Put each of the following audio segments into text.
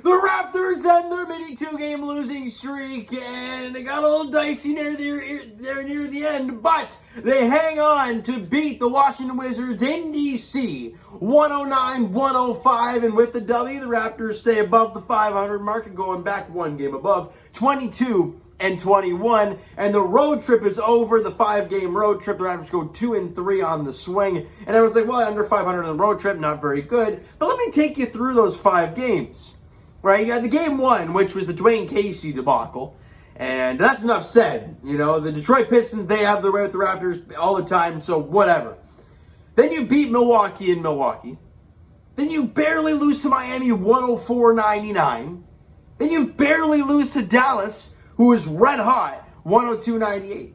The Raptors end their mini two-game losing streak, and they got a little dicey near the end, but they hang on to beat the Washington Wizards in D.C. 109-105, and with the W, the Raptors stay above the 500 mark and going back one game above, 22-21, and the road trip is over. The 5-game road trip, the Raptors go 2-3 on the swing, and everyone's like, well, under 500 on the road trip, not very good, but let me take you through those 5 games. Right, you got the game 1, which was the Dwayne Casey debacle, and that's enough said. You know, the Detroit Pistons, they have their way with the Raptors all the time, so whatever. Then you beat Milwaukee in Milwaukee. Then you barely lose to Miami 104-99. Then you barely lose to Dallas, who was red hot, 102-98.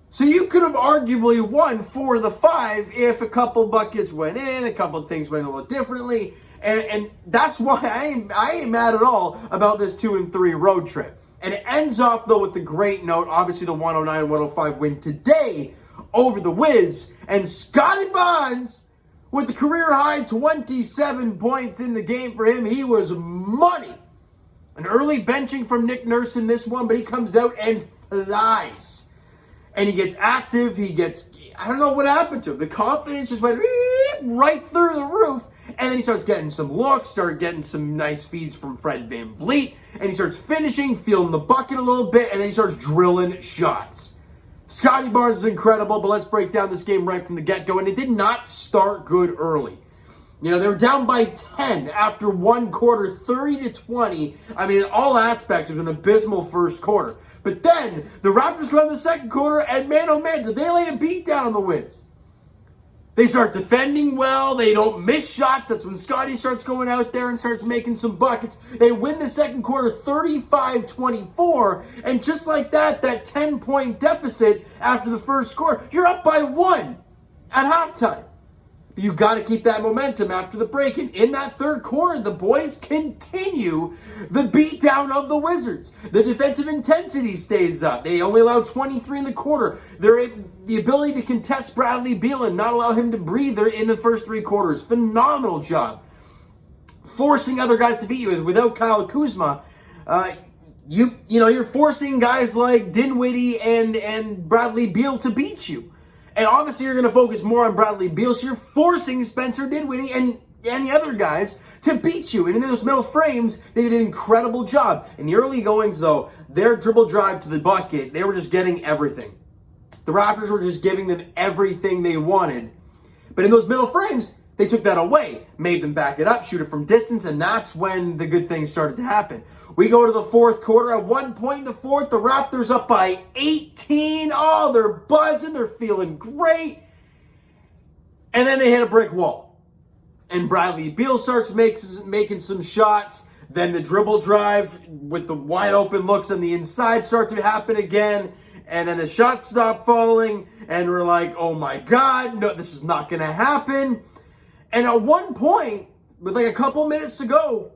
So you could have arguably won 4 of the 5 if a couple buckets went in, a couple of things went a little differently. And that's why I ain't mad at all about this 2-3 road trip. And it ends off, though, with the great note, obviously the 109-105 win today over the Wiz. And Scottie Barnes, with the career-high 27 points in the game for him, he was money. An early benching from Nick Nurse in this one, but he comes out and flies. And he gets active, I don't know what happened to him. The confidence just went right through the roof. And then he starts getting some looks, started getting some nice feeds from Fred VanVleet, and he starts finishing, feeling the bucket a little bit, and then he starts drilling shots. Scottie Barnes was incredible, but let's break down this game right from the get-go, and it did not start good early. You know, they were down by 10 after one quarter, 30-20. I mean, in all aspects, it was an abysmal first quarter. But then, the Raptors go in the second quarter, and man, oh man, did they lay a beat down on the Wiz. They start defending well. They don't miss shots. That's when Scottie starts going out there and starts making some buckets. They win the second quarter 35-24. And just like that 10-point deficit after the first score, you're up by 1 at halftime. But you got to keep that momentum after the break. And in that third quarter, the boys continue the beatdown of the Wizards. The defensive intensity stays up. They only allow 23 in the quarter. The ability to contest Bradley Beal and not allow him to breathe in the first 3 quarters. Phenomenal job. Forcing other guys to beat you without Kyle Kuzma. You're forcing guys like Dinwiddie and Bradley Beal to beat you. And obviously you're going to focus more on Bradley Beal, so you're forcing Spencer Dinwiddie and the other guys to beat you. And in those middle frames, they did an incredible job. In the early goings, though, their dribble drive to the bucket, they were just getting everything. The Raptors were just giving them everything they wanted. But in those middle frames, they took that away, made them back it up, shoot it from distance, and that's when the good things started to happen. We go to the fourth quarter. At one point in the fourth, the Raptors up by 18. Oh, they're buzzing. They're feeling great. And then they hit a brick wall. And Bradley Beal starts making some shots. Then the dribble drive with the wide open looks on the inside start to happen again. And then the shots stop falling. And we're like, oh my God, no, this is not going to happen. And at one point, with like a couple minutes to go,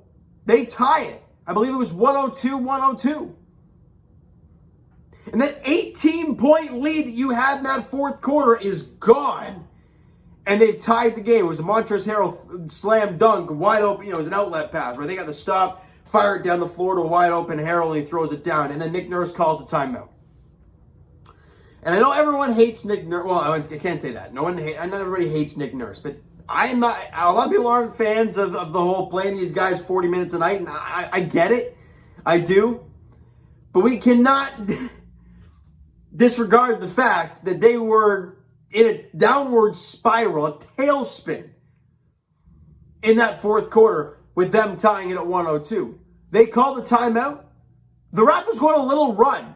they tie it. I believe it was 102-102. And that 18-point lead that you had in that fourth quarter is gone. And they've tied the game. It was a Montrezl Harrell slam dunk, wide open. It was an outlet pass where they got the stop, fire it down the floor to a wide open Harrell, and he throws it down. And then Nick Nurse calls a timeout. And I know everyone hates Nick Nurse. Well, I can't say that. Not everybody hates Nick Nurse, but a lot of people aren't fans of the whole playing these guys 40 minutes a night, and I get it. I do. But we cannot disregard the fact that they were in a downward spiral, a tailspin in that fourth quarter with them tying it at 102. They called the timeout. The Raptors go on a little run.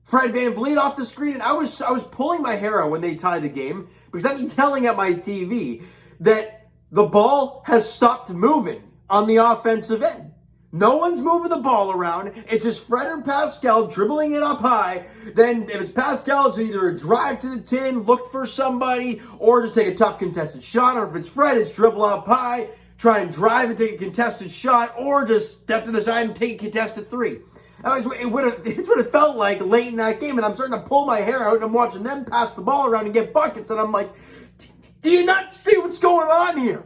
Fred VanVleet off the screen, and I was pulling my hair out when they tied the game because I'm yelling at my TV that the ball has stopped moving on the offensive end. No one's moving the ball around. It's just Fred or Pascal dribbling it up high. Then if it's Pascal, it's either a drive to the tin, look for somebody, or just take a tough contested shot. Or if it's Fred, it's dribble up high, try and drive and take a contested shot, or just step to the side and take a contested 3. It's what it felt like late in that game, and I'm starting to pull my hair out, and I'm watching them pass the ball around and get buckets, and I'm like, do you not see what's going on here?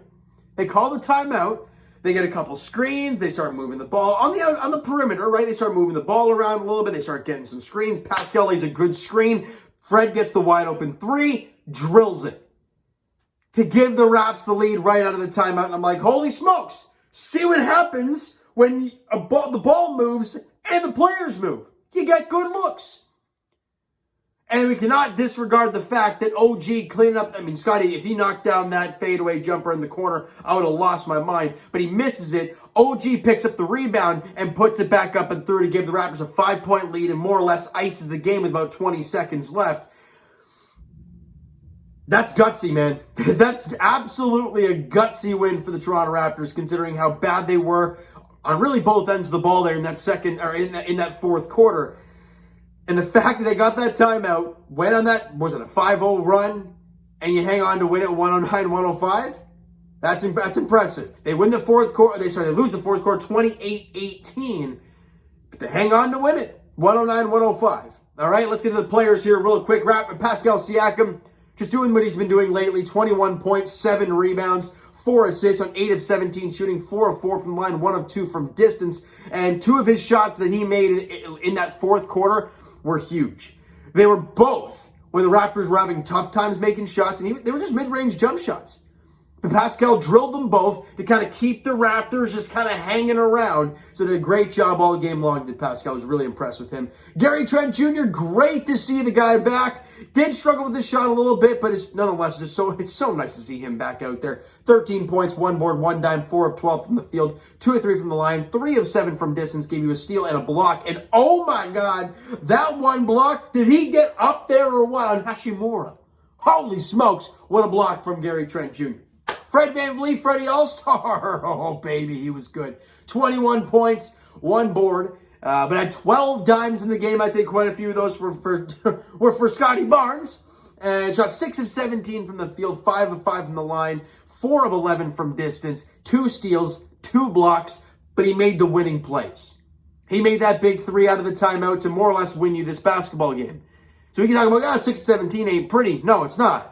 They call the timeout. They get a couple screens. They start moving the ball on the perimeter, right? They start moving the ball around a little bit. They start getting some screens. Pascal lays a good screen. Fred gets the wide open three, drills it to give the Raps the lead right out of the timeout. And I'm like, holy smokes, see what happens when the ball moves and the players move. You get good looks. And we cannot disregard the fact that OG cleaned up. I mean, Scottie, if he knocked down that fadeaway jumper in the corner, I would have lost my mind. But he misses it. OG picks up the rebound and puts it back up and through to give the Raptors a 5-point lead and more or less ices the game with about 20 seconds left. That's gutsy, man. That's absolutely a gutsy win for the Toronto Raptors, considering how bad they were on really both ends of the ball there in that second or in that fourth quarter. And the fact that they got that timeout, went on that, was it a 5-0 run, and you hang on to win it 109-105? That's impressive. They win the fourth quarter. They lose the fourth quarter 28-18, but they hang on to win it 109-105. All right, let's get to the players here real quick. Pascal Siakam, just doing what he's been doing lately. 21 points, 7 rebounds, 4 assists on 8 of 17 shooting, 4 of 4 from the line, 1 of 2 from distance. And 2 of his shots that he made in that fourth quarter were huge. They were both when the Raptors were having tough times making shots, and they were just mid-range jump shots. But Pascal drilled them both to kind of keep the Raptors just kind of hanging around. So did a great job all game long, did Pascal. I was really impressed with him. Gary Trent Jr., great to see the guy back. Did struggle with the shot a little bit, but nonetheless, it's so nice to see him back out there. 13 points, 1 board, 1 dime, 4 of 12 from the field, 2 of 3 from the line, 3 of 7 from distance, gave you a steal and a block. And oh my God, that one block, did he get up there or what on Hashimura? Holy smokes, what a block from Gary Trent Jr. Fred VanVleet, Freddie All-Star. Oh, baby, he was good. 21 points, 1 board. But had 12 dimes in the game. I'd say quite a few of those were for Scottie Barnes. And shot 6 of 17 from the field, 5 of 5 from the line, 4 of 11 from distance, 2 steals, 2 blocks, but he made the winning plays. He made that big 3 out of the timeout to more or less win you this basketball game. So we can talk about, 6 of 17 ain't pretty. No, it's not.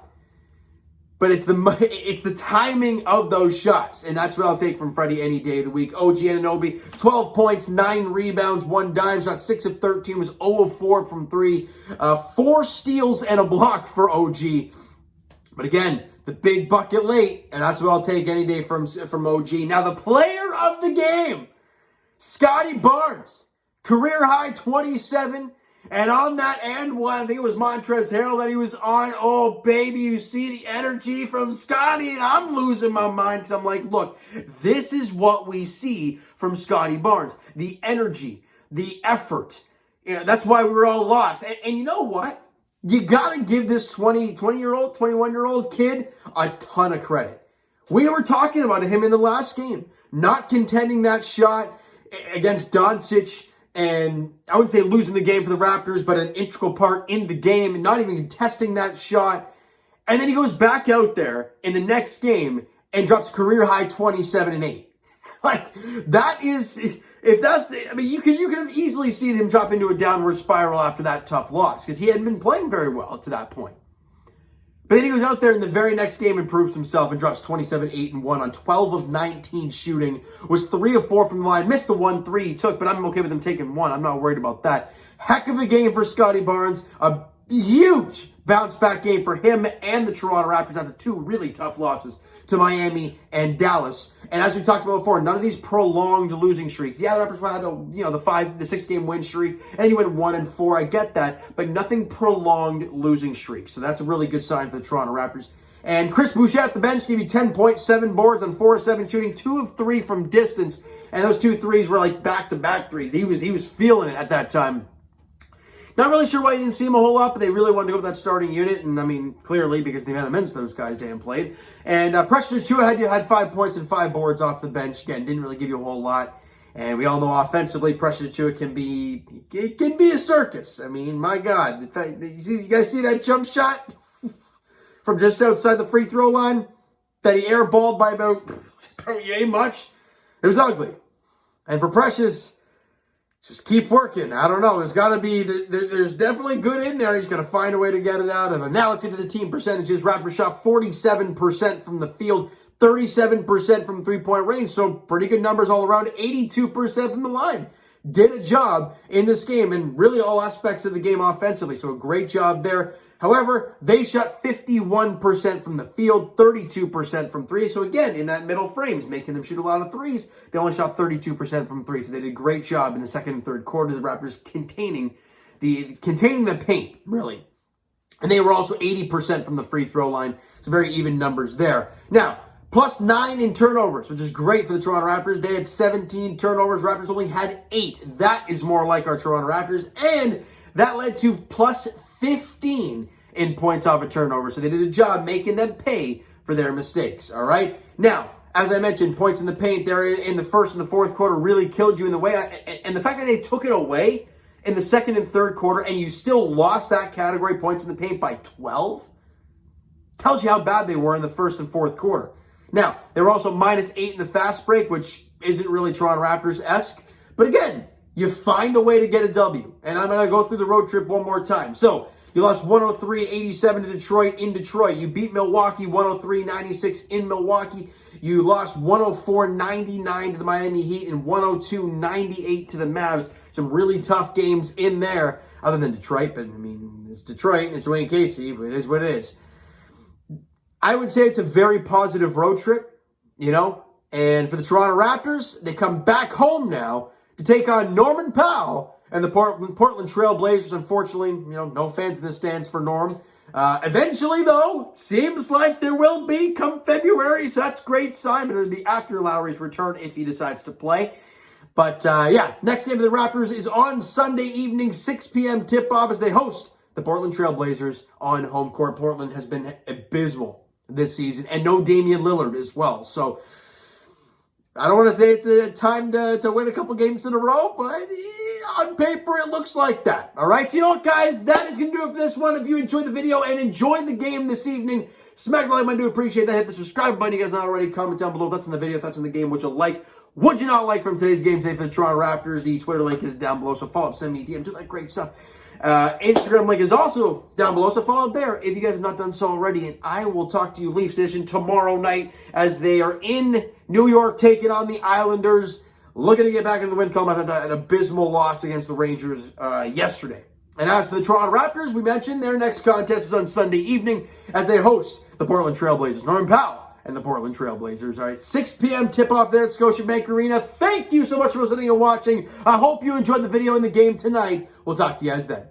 But it's the timing of those shots. And that's what I'll take from Freddie any day of the week. OG Anunoby, 12 points, 9 rebounds, 1 dime. Shot 6 of 13, was 0 of 4 from 3. 4 steals and a block for OG. But again, the big bucket late. And that's what I'll take any day from OG. Now the player of the game, Scottie Barnes. Career high 27. And on that and one, I think it was Montrezl Harrell that he was on. Oh, baby, you see the energy from Scottie. And I'm losing my mind because I'm like, look, this is what we see from Scottie Barnes. The energy, the effort. That's why we were all lost. And you know what? You got to give this 20-year-old, 21-year-old kid a ton of credit. We were talking about him in the last game. Not contending that shot against Doncic. And I wouldn't say losing the game for the Raptors, but an integral part in the game, and not even contesting that shot. And then he goes back out there in the next game and drops career high 27 and 8. Like, that is, if that's, I mean, you could have easily seen him drop into a downward spiral after that tough loss because he hadn't been playing very well to that point. But then he goes out there in the very next game and proves himself and drops 27, 8, and 1 on 12 of 19 shooting. Was 3 of 4 from the line. Missed the 1-3 he took, but I'm okay with him taking 1. I'm not worried about that. Heck of a game for Scottie Barnes. A huge bounce-back game for him and the Toronto Raptors after 2 really tough losses to Miami and Dallas. And as we talked about before, none of these prolonged losing streaks. Yeah, the Raptors had the 6-game win streak, and then you went 1-4. I get that, but nothing prolonged losing streaks. So that's a really good sign for the Toronto Raptors. And Chris Boucher at the bench gave you 10 points, 7 boards on 4 of 7 shooting, 2 of 3 from distance, and those 2 threes were like back-to-back threes. He was feeling it at that time. Not really sure why you didn't see him a whole lot, but they really wanted to go with that starting unit. And I mean, clearly, because the amount of minutes those guys damn played. And Precious Achiuwa had 5 points and 5 boards off the bench. Again, didn't really give you a whole lot. And we all know offensively, Precious Achiuwa can be a circus. I mean, my God. You guys see that jump shot from just outside the free throw line that he airballed by about yay much? It was ugly. And for Precious, just keep working. I don't know. There's got to be, there's definitely good in there. He's going to find a way to get it out of him. Now let's get to the team percentages. Raptors shot 47% from the field, 37% from three-point range, so pretty good numbers all around, 82% from the line. Did a job in this game in really all aspects of the game offensively, so a great job there. However, they shot 51% from the field, 32% from three. So again, in that middle frames, making them shoot a lot of threes, they only shot 32% from three. So they did a great job in the second and third quarter, the Raptors containing the paint, really. And they were also 80% from the free throw line. So very even numbers there. Now, +9 in turnovers, which is great for the Toronto Raptors. They had 17 turnovers. Raptors only had 8. That is more like our Toronto Raptors. And that led to +15 in points off a turnover. So they did a job making them pay for their mistakes, all right? Now, as I mentioned, points in the paint there in the first and the fourth quarter really killed you in the way. And the fact that they took it away in the second and third quarter and you still lost that category, points in the paint, by 12, tells you how bad they were in the first and fourth quarter. Now, they were also -8 in the fast break, which isn't really Toronto Raptors-esque. But again, you find a way to get a W. And I'm going to go through the road trip one more time. So, you lost 103-87 to Detroit in Detroit. You beat Milwaukee 103-96 in Milwaukee. You lost 104-99 to the Miami Heat and 102-98 to the Mavs. Some really tough games in there, other than Detroit. But, I mean, it's Detroit and it's Dwayne Casey, but it is what it is. I would say it's a very positive road trip, you know. And for the Toronto Raptors, they come back home now to take on Norman Powell and the Portland Trail Blazers. Unfortunately, you know, no fans in the stands for Norm. Eventually, though, seems like there will be come February, so that's a great sign. But it'll be after Lowry's return if he decides to play. But, yeah, next game of the Raptors is on Sunday evening, 6 p.m. tip-off as they host the Portland Trail Blazers on home court. Portland has been abysmal this season, and no Damian Lillard as well. So, I don't want to say it's a time to win a couple games in a row, but on paper, it looks like that. All right? So, you know what, guys? That is going to do it for this one. If you enjoyed the video and enjoyed the game this evening, smack the like button. I do appreciate that. Hit the subscribe button. You guys not already. Comment down below if that's in the video, if that's in the game, what you like. What you not like from today's game today for the Toronto Raptors. The Twitter link is down below, so follow up, send me a DM, do that great stuff. Instagram link is also down below, so follow up there if you guys have not done so already. And I will talk to you Leafs Edition tomorrow night as they are in New York taking on the Islanders, looking to get back into the win column after an abysmal loss against the Rangers yesterday. And as for the Toronto Raptors, we mentioned their next contest is on Sunday evening as they host the Portland Trail Blazers. Norman Powell and the Portland Trail Blazers. All right, 6 p.m. tip-off there at Scotiabank Arena. Thank you so much for listening and watching. I hope you enjoyed the video and the game tonight. We'll talk to you guys then.